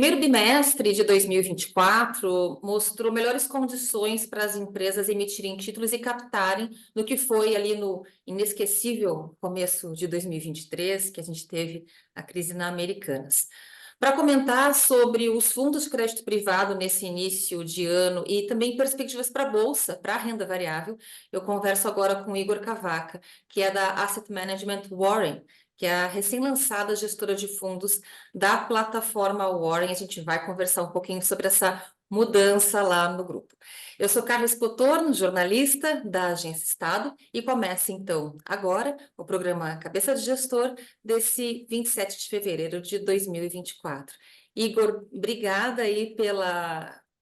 primeiro bimestre de 2024 mostrou melhores condições para as empresas emitirem títulos e captarem no que foi ali no inesquecível começo de 2023, que a gente teve a crise na Americanas. Para comentar sobre os fundos de crédito privado nesse início de ano e também perspectivas para a Bolsa, para a renda variável, eu converso agora com o Igor Cavaca, que é da Asset Management Warren, que é a recém-lançada gestora de fundos da plataforma Warren. A gente vai conversar um pouquinho sobre essa mudança lá no grupo. Eu sou Carlos Cotorno, jornalista da Agência Estado, e começa então agora o programa Cabeça de Gestor desse 27 de fevereiro de 2024. Igor, obrigada aí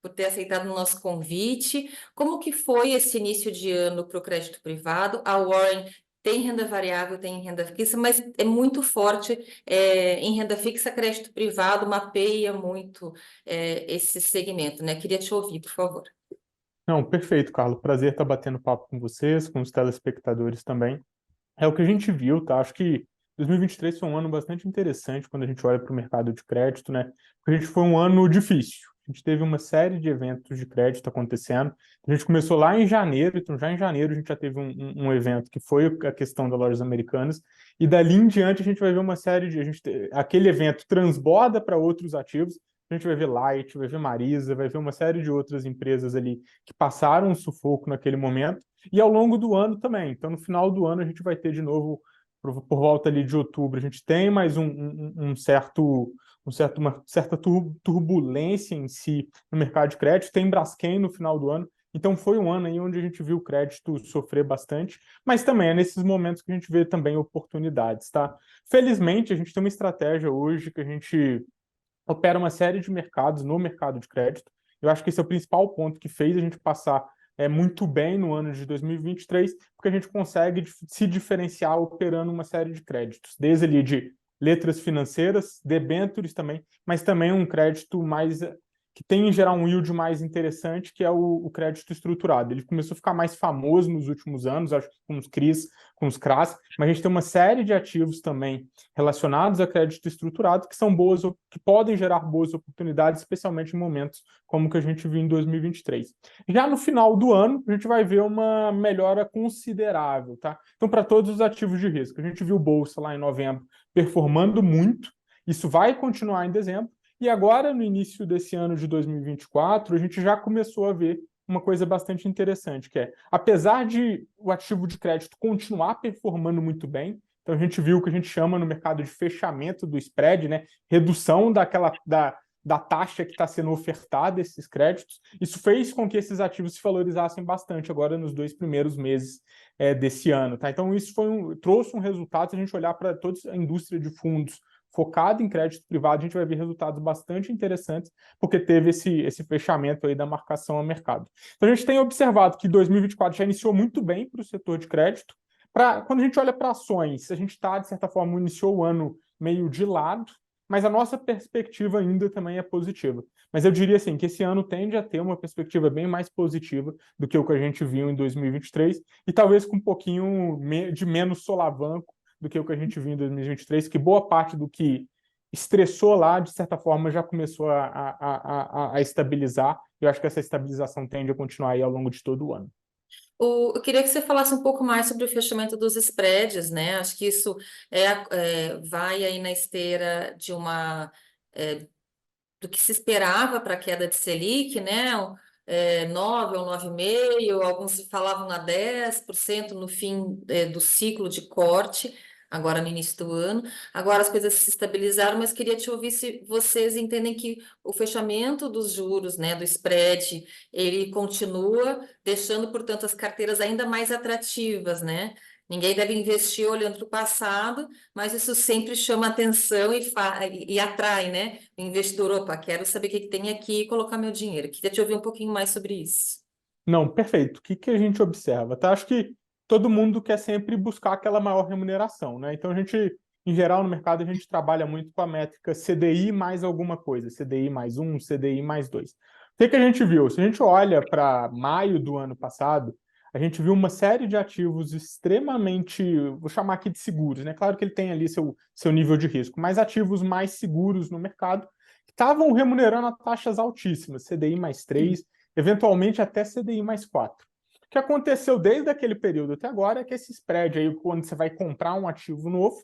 por ter aceitado o nosso convite. Como que foi esse início de ano para o crédito privado? A Warren tem renda variável, tem renda fixa, mas é muito forte em renda fixa, crédito privado, mapeia muito esse segmento, né? Queria te ouvir, por favor. Não, perfeito, Carlos. Prazer estar batendo papo com vocês, com os telespectadores também. É o que a gente viu, tá? Acho que 2023 foi um ano bastante interessante quando a gente olha para o mercado de crédito, né? Porque a gente foi um ano difícil. A gente teve uma série de eventos de crédito acontecendo. A gente começou lá em janeiro, então já em janeiro a gente já teve um evento que foi a questão das lojas americanas, e dali em diante a gente vai ver uma série de... aquele evento transborda para outros ativos. A gente vai ver Light, vai ver Marisa, vai ver uma série de outras empresas ali que passaram um sufoco naquele momento, e ao longo do ano também. Então, no final do ano, a gente vai ter de novo, por volta ali de outubro, a gente tem mais uma certa turbulência em si no mercado de crédito, tem Braskem no final do ano. Então, foi um ano aí onde a gente viu o crédito sofrer bastante, mas também é nesses momentos que a gente vê também oportunidades, tá? Felizmente, a gente tem uma estratégia hoje que a gente opera uma série de mercados no mercado de crédito. Eu acho que esse é o principal ponto que fez a gente passar muito bem no ano de 2023, porque a gente consegue se diferenciar operando uma série de créditos, desde ali de letras financeiras, debêntures também, mas também um crédito mais que tem em geral um yield mais interessante, que é o crédito estruturado. Ele começou a ficar mais famoso nos últimos anos, acho que com os CRIs, com os CRAs, mas a gente tem uma série de ativos também relacionados a crédito estruturado que são boas, que podem gerar boas oportunidades, especialmente em momentos como o que a gente viu em 2023. Já no final do ano, a gente vai ver uma melhora considerável, tá? Então, para todos os ativos de risco, a gente viu Bolsa lá em novembro performando muito, isso vai continuar em dezembro, e agora, no início desse ano de 2024, a gente já começou a ver uma coisa bastante interessante, que é, apesar de o ativo de crédito continuar performando muito bem, então a gente viu o que a gente chama no mercado de fechamento do spread, né? Redução da taxa que está sendo ofertada esses créditos. Isso fez com que esses ativos se valorizassem bastante agora nos 2 primeiros meses desse ano, tá? Então isso trouxe um resultado, se a gente olhar para toda a indústria de fundos focado em crédito privado, a gente vai ver resultados bastante interessantes, porque teve esse fechamento aí da marcação a mercado. Então a gente tem observado que 2024 já iniciou muito bem para o setor de crédito. Quando a gente olha para ações, a gente está, de certa forma, iniciou o ano meio de lado, mas a nossa perspectiva ainda também é positiva. Mas eu diria assim, que esse ano tende a ter uma perspectiva bem mais positiva do que o que a gente viu em 2023, e talvez com um pouquinho de menos solavanco do que o que a gente viu em 2023, que boa parte do que estressou lá, de certa forma, já começou a estabilizar. Eu acho que essa estabilização tende a continuar aí ao longo de todo o ano. Eu queria que você falasse um pouco mais sobre o fechamento dos spreads, né? Acho que isso vai aí na esteira de do que se esperava para a queda de Selic, né? 9 ou 9,5%, alguns falavam na 10% no fim do ciclo de corte, agora no início do ano. Agora as coisas se estabilizaram, mas queria te ouvir se vocês entendem que o fechamento dos juros, né, do spread, ele continua deixando, portanto, as carteiras ainda mais atrativas, né? Ninguém deve investir olhando para o passado, mas isso sempre chama atenção e atrai, né? O investidor, opa, quero saber o que tem aqui e colocar meu dinheiro. Queria te ouvir um pouquinho mais sobre isso. Não, perfeito. O que a gente observa? Tá? Acho que todo mundo quer sempre buscar aquela maior remuneração, né? Então, em geral, no mercado, a gente trabalha muito com a métrica CDI mais alguma coisa, CDI mais 1, CDI mais 2. O que a gente viu? Se a gente olha para maio do ano passado, a gente viu uma série de ativos extremamente, vou chamar aqui de seguros, né? Claro que ele tem ali seu nível de risco, mas ativos mais seguros no mercado, que estavam remunerando a taxas altíssimas, CDI mais 3, eventualmente até CDI mais 4. O que aconteceu desde aquele período até agora é que esse spread aí, quando você vai comprar um ativo novo,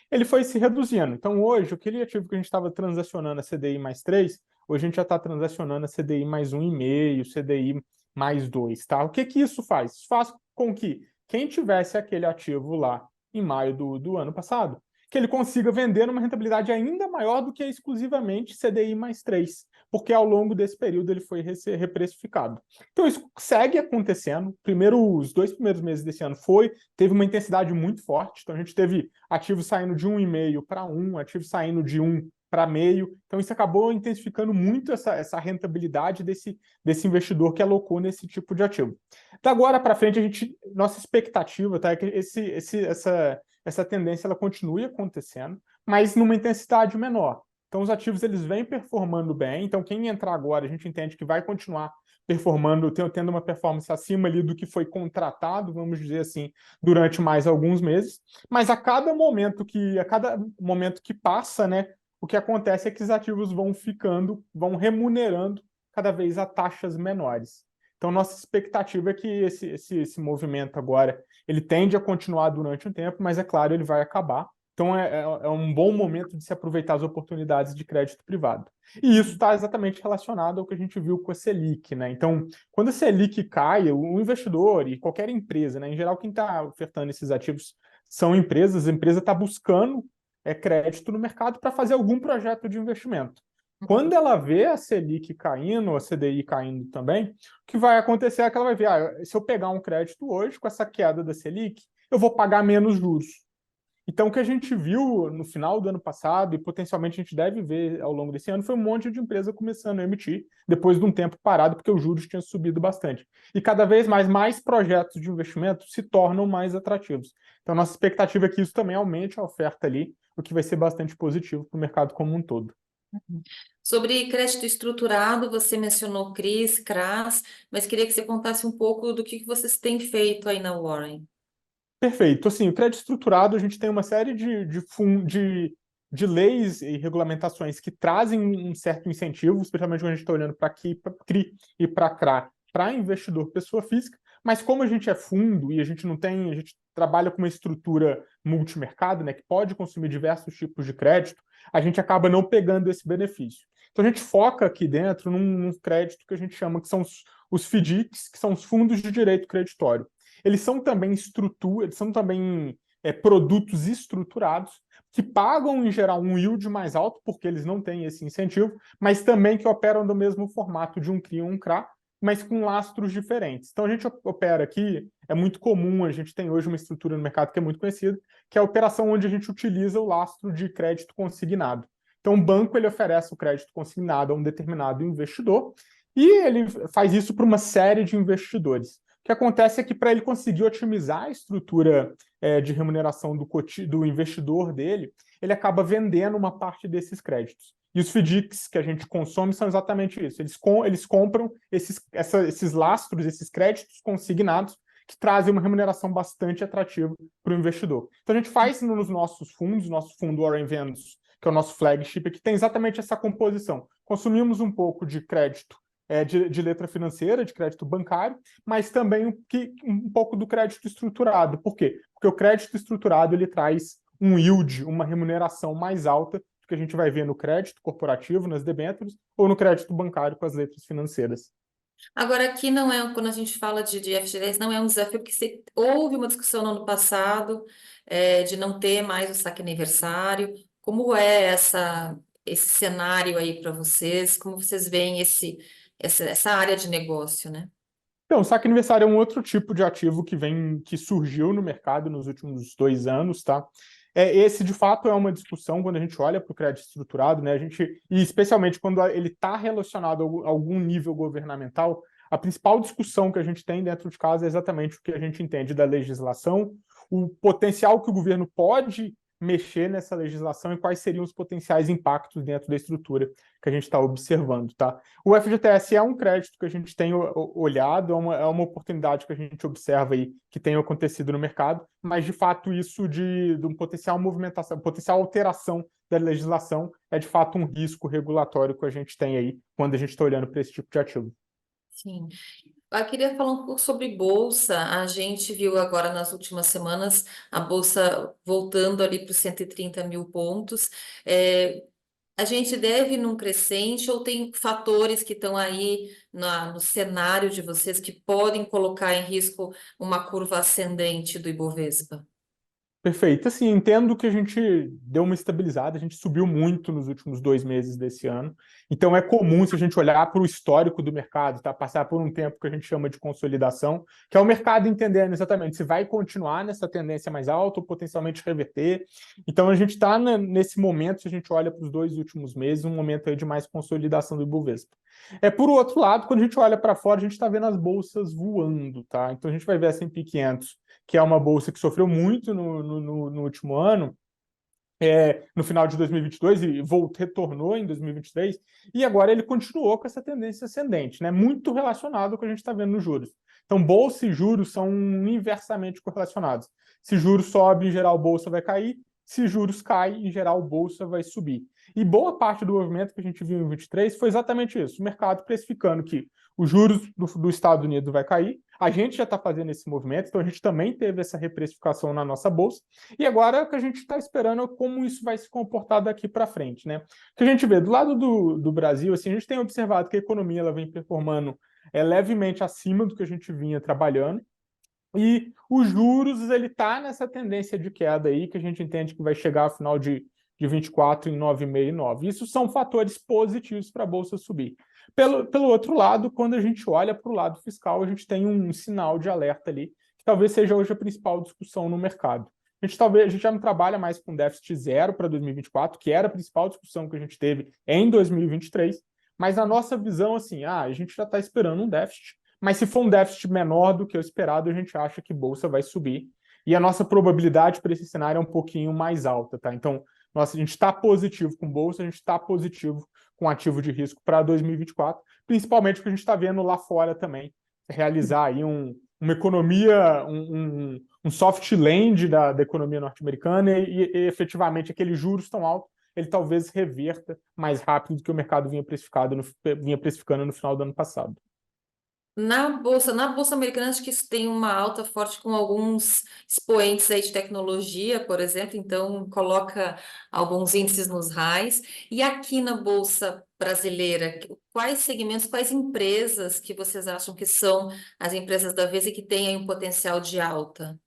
ele foi se reduzindo. Então, hoje, aquele ativo que a gente estava transacionando a CDI mais 3, hoje a gente já está transacionando a CDI mais 1,5, CDI mais 2, tá? O que que isso faz? Isso faz com que quem tivesse aquele ativo lá em maio do ano passado, que ele consiga vender numa rentabilidade ainda maior do que exclusivamente CDI mais 3, porque ao longo desse período ele foi reprecificado. Então isso segue acontecendo. Primeiro, os 2 primeiros meses desse ano teve uma intensidade muito forte, então a gente teve ativos saindo de 1,5 para 1, ativos saindo de 1 para meio, então isso acabou intensificando muito essa rentabilidade desse investidor que alocou nesse tipo de ativo. Da agora para frente, nossa expectativa, tá, é que essa tendência ela continue acontecendo, mas numa intensidade menor. Então, os ativos eles vêm performando bem. Então, quem entrar agora, a gente entende que vai continuar performando, tendo uma performance acima ali do que foi contratado, vamos dizer assim, durante mais alguns meses. Mas a cada momento que passa, né, o que acontece é que os ativos vão remunerando cada vez a taxas menores. Então, nossa expectativa é que esse movimento agora ele tende a continuar durante um tempo, mas é claro, ele vai acabar. Então, é um bom momento de se aproveitar as oportunidades de crédito privado. E isso está exatamente relacionado ao que a gente viu com a Selic, né? Então, quando a Selic cai, o investidor e qualquer empresa, né, em geral, quem está ofertando esses ativos são empresas, a empresa está buscando crédito no mercado para fazer algum projeto de investimento. Quando ela vê a Selic caindo, a CDI caindo também, o que vai acontecer é que ela vai ver, se eu pegar um crédito hoje com essa queda da Selic, eu vou pagar menos juros. Então, o que a gente viu no final do ano passado, e potencialmente a gente deve ver ao longo desse ano, foi um monte de empresa começando a emitir, depois de um tempo parado, porque os juros tinham subido bastante. E cada vez mais projetos de investimento se tornam mais atrativos. Então, nossa expectativa é que isso também aumente a oferta ali, o que vai ser bastante positivo para o mercado como um todo. Sobre crédito estruturado, você mencionou CRIs, CRAs, mas queria que você contasse um pouco do que vocês têm feito aí na Warren. Perfeito. Assim, o crédito estruturado, a gente tem uma série de leis e regulamentações que trazem um certo incentivo, especialmente quando a gente está olhando para CRI e para CRA, para investidor pessoa física, mas como a gente é fundo e a gente trabalha com uma estrutura multimercado, né, que pode consumir diversos tipos de crédito, a gente acaba não pegando esse benefício. Então a gente foca aqui dentro num crédito que a gente chama que são os FDICs, que são os fundos de direito creditório. Eles são também produtos estruturados que pagam, em geral, um yield mais alto, porque eles não têm esse incentivo, mas também que operam do mesmo formato de um CRI ou um CRA, mas com lastros diferentes. Então, a gente opera aqui, é muito comum, a gente tem hoje uma estrutura no mercado que é muito conhecida, que é a operação onde a gente utiliza o lastro de crédito consignado. Então, o banco ele oferece o crédito consignado a um determinado investidor e ele faz isso para uma série de investidores. O que acontece é que para ele conseguir otimizar a estrutura de remuneração do investidor dele, ele acaba vendendo uma parte desses créditos. E os FDICs que a gente consome são exatamente isso. Eles compram esses lastros, esses créditos consignados, que trazem uma remuneração bastante atrativa para o investidor. Então a gente faz nos nossos fundos, nosso fundo Warren Ventus, que é o nosso flagship, que tem exatamente essa composição. Consumimos um pouco de crédito de letra financeira, de crédito bancário, mas também um pouco do crédito estruturado. Por quê? Porque o crédito estruturado ele traz um yield, uma remuneração mais alta do que a gente vai ver no crédito corporativo, nas debêntures, ou no crédito bancário com as letras financeiras. Agora, aqui não é, quando a gente fala de FGTS, não é um desafio, porque houve uma discussão no ano passado de não ter mais o saque aniversário. Como é esse cenário aí para vocês? Como vocês veem essa área de negócio, né? Então, o saque aniversário é um outro tipo de ativo que surgiu no mercado nos últimos 2 anos, tá? Esse, de fato, é uma discussão quando a gente olha para o crédito estruturado, né? E especialmente quando ele está relacionado a algum nível governamental, a principal discussão que a gente tem dentro de casa é exatamente o que a gente entende da legislação, o potencial que o governo pode mexer nessa legislação e quais seriam os potenciais impactos dentro da estrutura que a gente está observando, tá? O FGTS é um crédito que a gente tem olhado, é uma oportunidade que a gente observa aí que tem acontecido no mercado, mas de fato isso de uma potencial movimentação, potencial alteração da legislação, é de fato um risco regulatório que a gente tem aí quando a gente está olhando para esse tipo de ativo. Sim. Eu queria falar um pouco sobre bolsa. A gente viu agora nas últimas semanas a bolsa voltando ali para os 130 mil pontos. A gente deve ir num crescente ou tem fatores que estão aí no cenário de vocês que podem colocar em risco uma curva ascendente do Ibovespa? Perfeito. Assim, entendo que a gente deu uma estabilizada, a gente subiu muito nos últimos 2 meses desse ano. Então, é comum, se a gente olhar para o histórico do mercado, tá? Passar por um tempo que a gente chama de consolidação, que é o mercado entendendo exatamente se vai continuar nessa tendência mais alta ou potencialmente reverter. Então, a gente está nesse momento, se a gente olha para os 2 últimos meses, um momento aí de mais consolidação do Ibovespa. Por outro lado, quando a gente olha para fora, a gente está vendo as bolsas voando, tá? Então, a gente vai ver a S&P 500, que é uma bolsa que sofreu muito no último ano, no final de 2022 e retornou em 2023, e agora ele continuou com essa tendência ascendente, né? Muito relacionado ao que a gente está vendo nos juros. Então, bolsa e juros são inversamente correlacionados. Se juros sobe, em geral, bolsa vai cair. Se juros cai, em geral, bolsa vai subir. E boa parte do movimento que a gente viu em 2023 foi exatamente isso: o mercado precificando que os juros do Estados Unidos vai cair. A gente já está fazendo esse movimento, então a gente também teve essa reprecificação na nossa bolsa. E agora o que a gente está esperando é como isso vai se comportar daqui para frente, né? O que a gente vê do lado do Brasil, assim, a gente tem observado que a economia ela vem performando levemente acima do que a gente vinha trabalhando. E os juros, ele está nessa tendência de queda aí, que a gente entende que vai chegar ao final de 24 em 9,5 e 9. Isso são fatores positivos para a Bolsa subir. Pelo outro lado, quando a gente olha para o lado fiscal, a gente tem um sinal de alerta ali, que talvez seja hoje a principal discussão no mercado. A gente já não trabalha mais com déficit zero para 2024, que era a principal discussão que a gente teve em 2023, mas a nossa visão, assim, a gente já está esperando um déficit, mas se for um déficit menor do que o esperado, a gente acha que bolsa vai subir. E a nossa probabilidade para esse cenário é um pouquinho mais alta, tá? Então, a gente está positivo com bolsa, a gente está positivo com ativo de risco para 2024, principalmente porque a gente está vendo lá fora também realizar aí uma economia, um soft land da economia norte-americana e efetivamente aqueles juros tão altos, ele talvez reverta mais rápido do que o mercado vinha precificando no final do ano passado. Na bolsa americana, acho que isso tem uma alta forte com alguns expoentes aí de tecnologia, por exemplo, então coloca alguns índices nos highs. E aqui na bolsa brasileira, quais segmentos, quais empresas que vocês acham que são as empresas da vez e que têm aí um potencial de alta?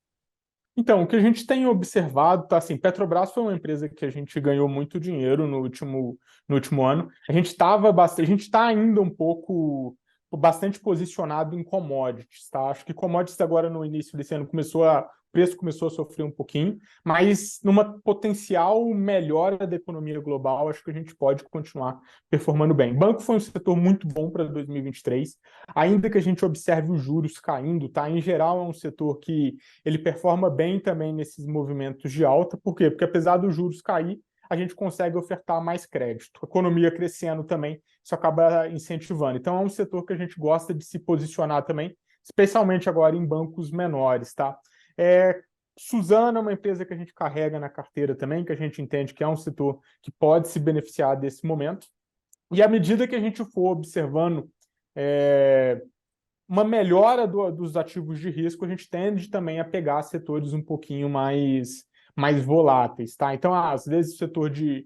Então, o que a gente tem observado, tá assim, Petrobras foi uma empresa que a gente ganhou muito dinheiro no último ano. A gente está ainda um pouco bastante posicionado em commodities, tá? Acho que commodities agora no início desse ano o preço começou a sofrer um pouquinho, mas numa potencial melhora da economia global, acho que a gente pode continuar performando bem. Banco foi um setor muito bom para 2023, ainda que a gente observe os juros caindo, tá? Em geral, é um setor que ele performa bem também nesses movimentos de alta. Por quê? Porque apesar dos juros cair, a gente consegue ofertar mais crédito. A economia crescendo também, isso acaba incentivando. Então, é um setor que a gente gosta de se posicionar também, especialmente agora em bancos menores, tá? Suzano é uma empresa que a gente carrega na carteira também, que a gente entende que é um setor que pode se beneficiar desse momento. E à medida que a gente for observando uma melhora dos ativos de risco, a gente tende também a pegar setores um pouquinho mais voláteis, tá? Então, às vezes, o setor de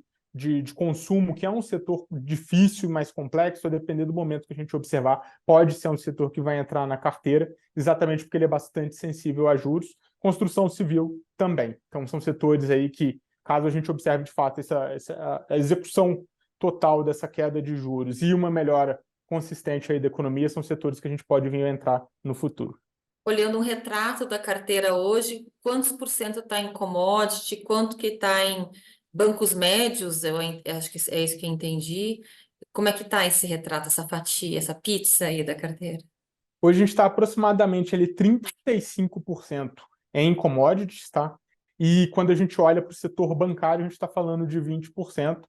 consumo, que é um setor difícil e mais complexo, a depender do momento que a gente observar, pode ser um setor que vai entrar na carteira, exatamente porque ele é bastante sensível a juros. Construção civil também. Então, são setores aí que, caso a gente observe de fato a execução total dessa queda de juros e uma melhora consistente aí da economia, são setores que a gente pode vir a entrar no futuro. Olhando um retrato da carteira hoje, quantos por cento está em commodity, quanto que está em bancos médios, acho que é isso que eu entendi. Como é que está esse retrato, essa fatia, essa pizza aí da carteira? Hoje a gente está aproximadamente ali 35% em commodities, tá? E quando a gente olha para o setor bancário, a gente está falando de 20%,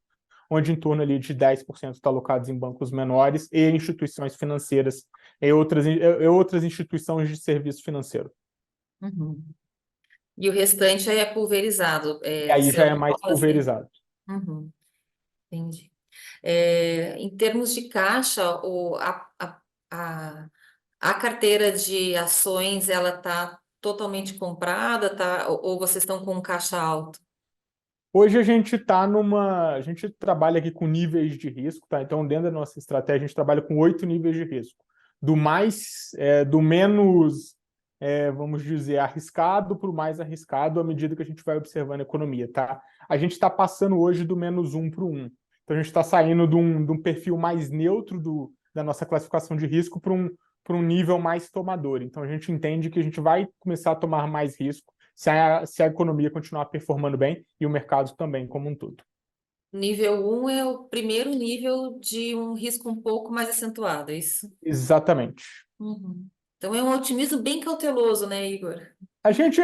onde em torno ali de 10% está alocados em bancos menores e instituições financeiras e outras instituições de serviço financeiro. Uhum. E o restante aí é pulverizado, E aí já é mais células, né? pulverizado. Uhum, entendi. Em termos de caixa, a, a carteira de ações, ela está totalmente comprada, tá? Ou vocês estão com um caixa alto? Hoje a gente está a gente trabalha aqui com níveis de risco, tá? Então, dentro da nossa estratégia, a gente trabalha com 8 níveis de risco. Do menos, vamos dizer, arriscado para o mais arriscado à medida que a gente vai observando a economia, tá? A gente está passando hoje do -1 para o 1. Então, a gente está saindo de um perfil mais neutro da nossa classificação de risco para um nível mais tomador. Então, a gente entende que a gente vai começar a tomar mais risco se a economia continuar performando bem e o mercado também como um todo. Nível um é o primeiro nível de um risco um pouco mais acentuado, é isso? Exatamente. Uhum. Então é um otimismo bem cauteloso, né, Igor? A gente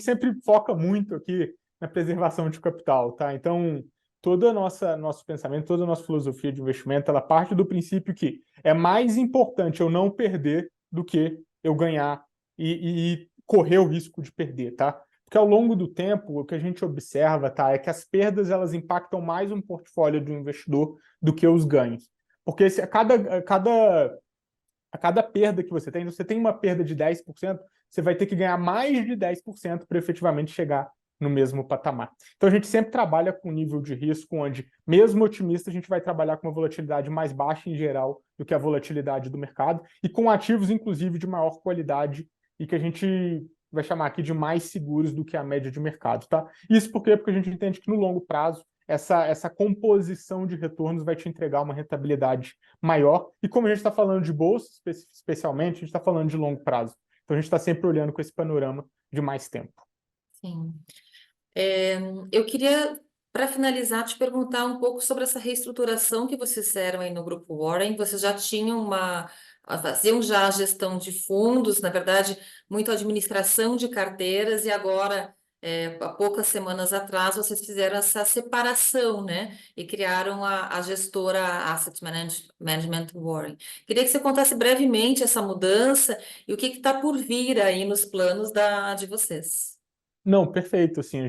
sempre foca muito aqui na preservação de capital, tá? Então, todo o nosso pensamento, toda a nossa filosofia de investimento, ela parte do princípio que é mais importante eu não perder do que eu ganhar e correr o risco de perder, tá? Porque ao longo do tempo, o que a gente observa, tá, é que as perdas elas impactam mais um portfólio do investidor do que os ganhos. Porque se a cada perda que você tem uma perda de 10%, você vai ter que ganhar mais de 10% para efetivamente chegar no mesmo patamar. Então a gente sempre trabalha com nível de risco onde, mesmo otimista, a gente vai trabalhar com uma volatilidade mais baixa em geral do que a volatilidade do mercado e com ativos, inclusive, de maior qualidade e que a gente vai chamar aqui de mais seguros do que a média de mercado, tá? Isso por quê? Porque a gente entende que no longo prazo essa composição de retornos vai te entregar uma rentabilidade maior. E como a gente está falando de bolsa, especialmente, a gente está falando de longo prazo. Então a gente está sempre olhando com esse panorama de mais tempo. Sim. É, eu queria, para finalizar, te perguntar um pouco sobre essa reestruturação que vocês fizeram aí no Grupo Warren. Vocês já tinham faziam já a gestão de fundos, na verdade, muito administração de carteiras, e agora, há poucas semanas atrás, vocês fizeram essa separação, né? E criaram a gestora Management Warren. Queria que você contasse brevemente essa mudança e o que está por vir aí nos planos de vocês. Não, perfeito. Assim,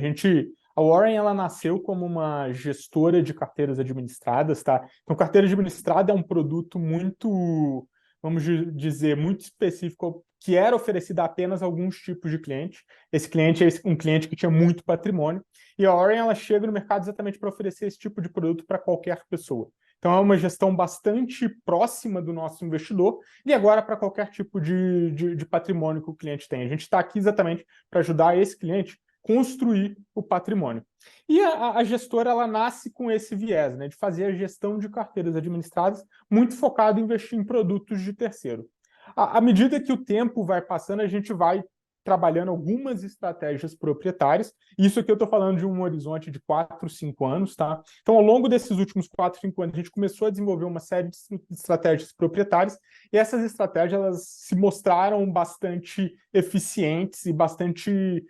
a Warren ela nasceu como uma gestora de carteiras administradas, tá? Então, carteira administrada é um produto muito, vamos dizer, muito específico que era oferecido a apenas a alguns tipos de cliente. Esse cliente é um cliente que tinha muito patrimônio e a Warren ela chega no mercado exatamente para oferecer esse tipo de produto para qualquer pessoa. Então, é uma gestão bastante próxima do nosso investidor e agora para qualquer tipo de patrimônio que o cliente tem. A gente está aqui exatamente para ajudar esse cliente construir o patrimônio. E a gestora ela nasce com esse viés, né, de fazer a gestão de carteiras administradas muito focado em investir em produtos de terceiro. À medida que o tempo vai passando, a gente vai trabalhando algumas estratégias proprietárias. Isso aqui eu estou falando de um horizonte de 4, 5 anos, tá? Então, ao longo desses últimos 4, 5 anos, a gente começou a desenvolver uma série de estratégias proprietárias e essas estratégias elas se mostraram bastante eficientes e bastante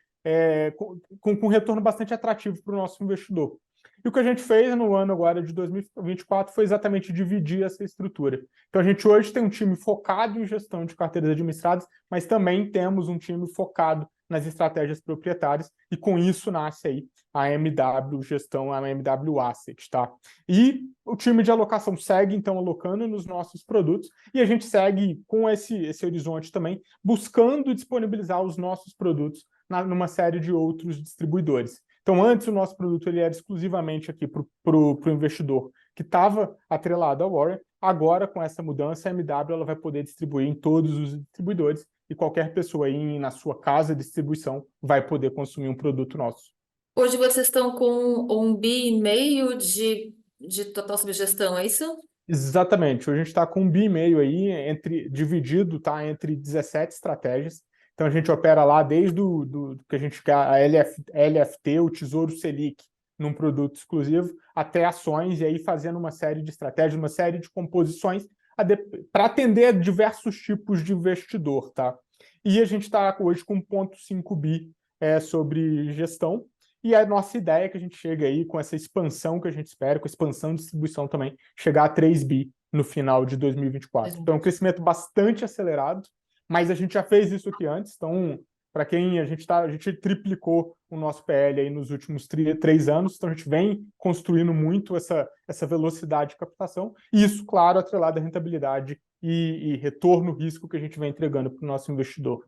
com retorno bastante atrativo para o nosso investidor. E o que a gente fez no ano agora de 2024 foi exatamente dividir essa estrutura. Então a gente hoje tem um time focado em gestão de carteiras administradas, mas também temos um time focado nas estratégias proprietárias e com isso nasce aí a MW Gestão, a MW Asset, tá? E o time de alocação segue então alocando nos nossos produtos e a gente segue com esse horizonte também buscando disponibilizar os nossos produtos numa série de outros distribuidores. Então, antes o nosso produto ele era exclusivamente aqui para o investidor que estava atrelado ao Warren. Agora, com essa mudança, a MW ela vai poder distribuir em todos os distribuidores e qualquer pessoa aí na sua casa de distribuição vai poder consumir um produto nosso. Hoje vocês estão com 1,5 bi de total subgestão, é isso? Exatamente. Hoje a gente está com 1,5 bi aí, dividido tá, entre 17 estratégias. Então a gente opera lá desde do que a gente quer, a LFT, o Tesouro Selic, num produto exclusivo, até ações, e aí fazendo uma série de estratégias, uma série de composições para atender diversos tipos de investidor, tá? E a gente está hoje com 1,5 bi sobre gestão, e a nossa ideia é que a gente chegue aí com essa expansão que a gente espera, com a expansão de distribuição também, chegar a 3 bi no final de 2024. Então, é um crescimento bastante acelerado, mas a gente já fez isso aqui antes, então Para quem a gente triplicou o nosso PL aí nos últimos 3 anos, então a gente vem construindo muito essa velocidade de captação, e isso, claro, atrelado à rentabilidade e retorno risco que a gente vem entregando para o nosso investidor.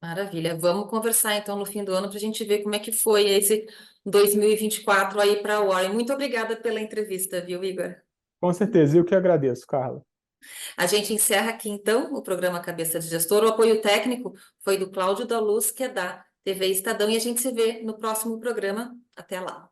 Maravilha. Vamos conversar então no fim do ano para a gente ver como é que foi esse 2024 aí para a Warren. Muito obrigada pela entrevista, viu, Igor? Com certeza, eu que agradeço, Carla. A gente encerra aqui então o programa Cabeça de Gestor. O apoio técnico foi do Cláudio da Luz, que é da TV Estadão, e a gente se vê no próximo programa. Até lá.